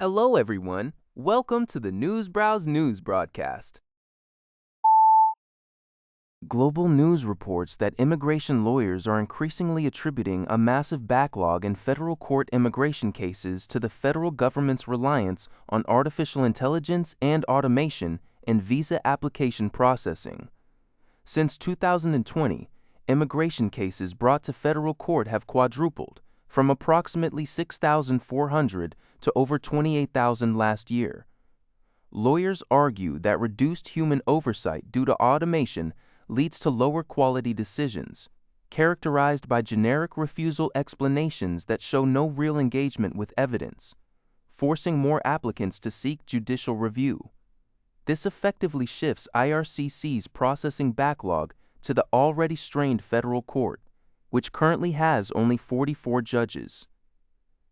Hello, everyone. Welcome to the News Browse News broadcast. Global news reports that immigration lawyers are increasingly attributing a massive backlog in federal court immigration cases to the federal government's reliance on artificial intelligence and automation in visa application processing. Since 2020, immigration cases brought to federal court have quadrupled, from approximately 6,400 to over 28,000 last year. Lawyers argue that reduced human oversight due to automation leads to lower quality decisions, characterized by generic refusal explanations that show no real engagement with evidence, forcing more applicants to seek judicial review. This effectively shifts IRCC's processing backlog to the already strained federal court, which currently has only 44 judges.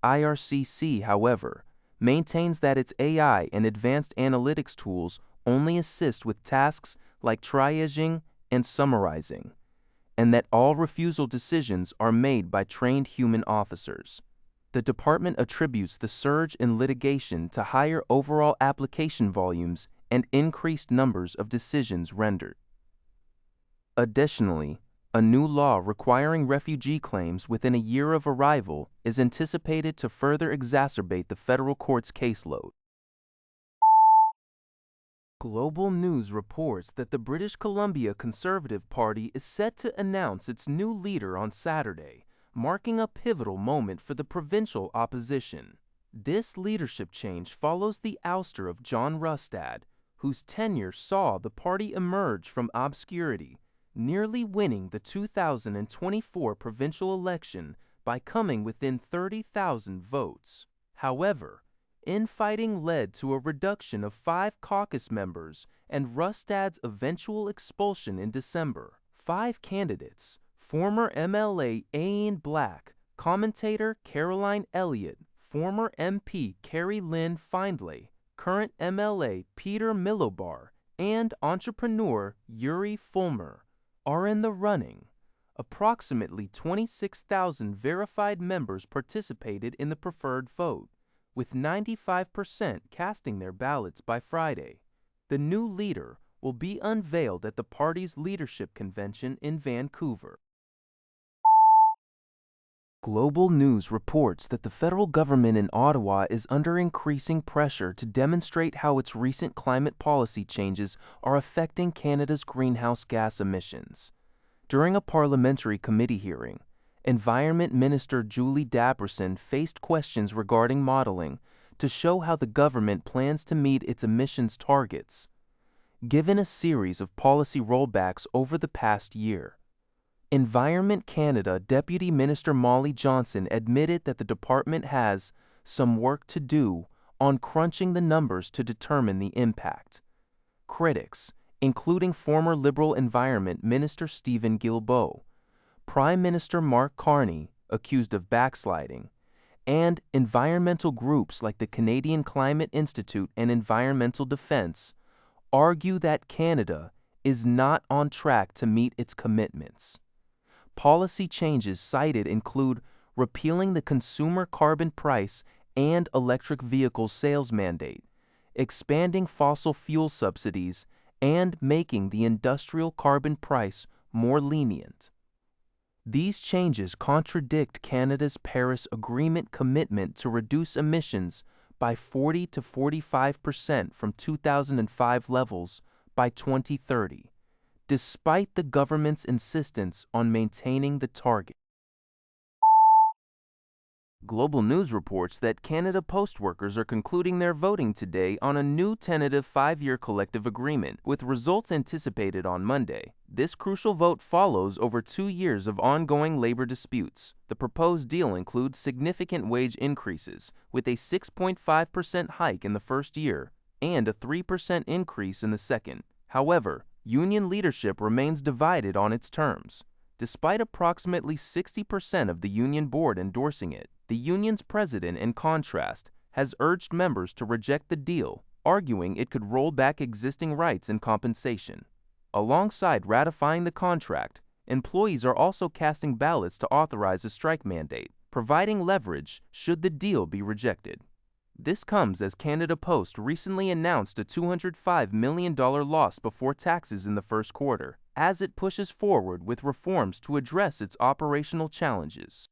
IRCC, however, maintains that its AI and advanced analytics tools only assist with tasks like triaging and summarizing, and that all refusal decisions are made by trained human officers. The department attributes the surge in litigation to higher overall application volumes and increased numbers of decisions rendered. Additionally, a new law requiring refugee claims within a year of arrival is anticipated to further exacerbate the federal court's caseload. Global news reports that the British Columbia Conservative Party is set to announce its new leader on Saturday, marking a pivotal moment for the provincial opposition. This leadership change follows the ouster of John Rustad, whose tenure saw the party emerge from obscurity, nearly winning the 2024 provincial election by coming within 30,000 votes. However, infighting led to a reduction of 5 caucus members and Rustad's eventual expulsion in December. 5 candidates, former MLA Ian Black, commentator Caroline Elliott, former MP Carrie Lynn Findlay, current MLA Peter Milobar, and entrepreneur Yuri Fulmer, are in the running. Approximately 26,000 verified members participated in the preferred vote, with 95% casting their ballots by Friday. The new leader will be unveiled at the party's leadership convention in Vancouver. Global news reports that the federal government in Ottawa is under increasing pressure to demonstrate how its recent climate policy changes are affecting Canada's greenhouse gas emissions. During a parliamentary committee hearing, Environment Minister Julie Daberson faced questions regarding modeling to show how the government plans to meet its emissions targets, given a series of policy rollbacks over the past year. Environment Canada Deputy Minister Molly Johnson admitted that the department has some work to do on crunching the numbers to determine the impact. Critics, including former Liberal Environment Minister Stephen Guilbeault, Prime Minister Mark Carney, accused of backsliding, and environmental groups like the Canadian Climate Institute and Environmental Defense argue that Canada is not on track to meet its commitments. Policy changes cited include repealing the consumer carbon price and electric vehicle sales mandate, expanding fossil fuel subsidies, and making the industrial carbon price more lenient. These changes contradict Canada's Paris Agreement commitment to reduce emissions by 40 to 45% from 2005 levels by 2030, despite the government's insistence on maintaining the target. Global news reports that Canada Post workers are concluding their voting today on a new tentative 5-year collective agreement, with results anticipated on Monday. This crucial vote follows over 2 years of ongoing labor disputes. The proposed deal includes significant wage increases, with a 6.5% hike in the first year and a 3% increase in the second. However, union leadership remains divided on its terms. Despite approximately 60% of the union board endorsing it, the union's president, in contrast, has urged members to reject the deal, arguing it could roll back existing rights and compensation. Alongside ratifying the contract, employees are also casting ballots to authorize a strike mandate, providing leverage should the deal be rejected. This comes as Canada Post recently announced a $205 million loss before taxes in the first quarter, as it pushes forward with reforms to address its operational challenges.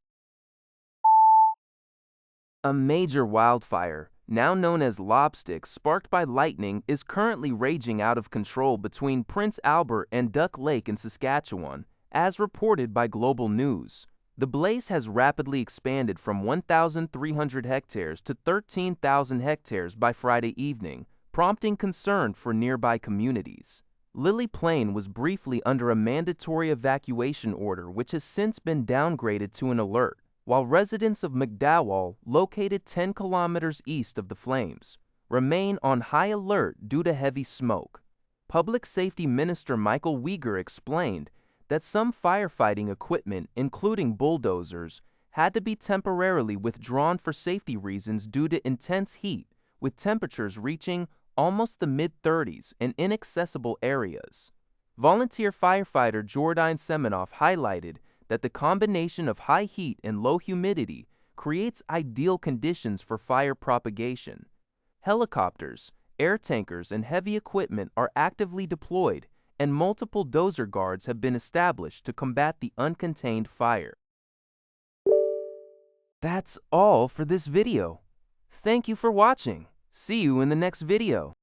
A major wildfire, now known as lobstick, sparked by lightning, is currently raging out of control between Prince Albert and Duck Lake in Saskatchewan, as reported by Global News. The blaze has rapidly expanded from 1,300 hectares to 13,000 hectares by Friday evening, prompting concern for nearby communities. Lily Plain was briefly under a mandatory evacuation order, which has since been downgraded to an alert, while residents of McDowell, located 10 kilometers east of the flames, remain on high alert due to heavy smoke. Public Safety Minister Michael Uyghur explained that some firefighting equipment, including bulldozers, had to be temporarily withdrawn for safety reasons due to intense heat, with temperatures reaching almost the mid-30s in inaccessible areas. Volunteer firefighter Jordan Semenoff highlighted that the combination of high heat and low humidity creates ideal conditions for fire propagation. Helicopters, air tankers, and heavy equipment are actively deployed, and multiple dozer guards have been established to combat the uncontained fire. That's all for this video. Thank you for watching. See you in the next video.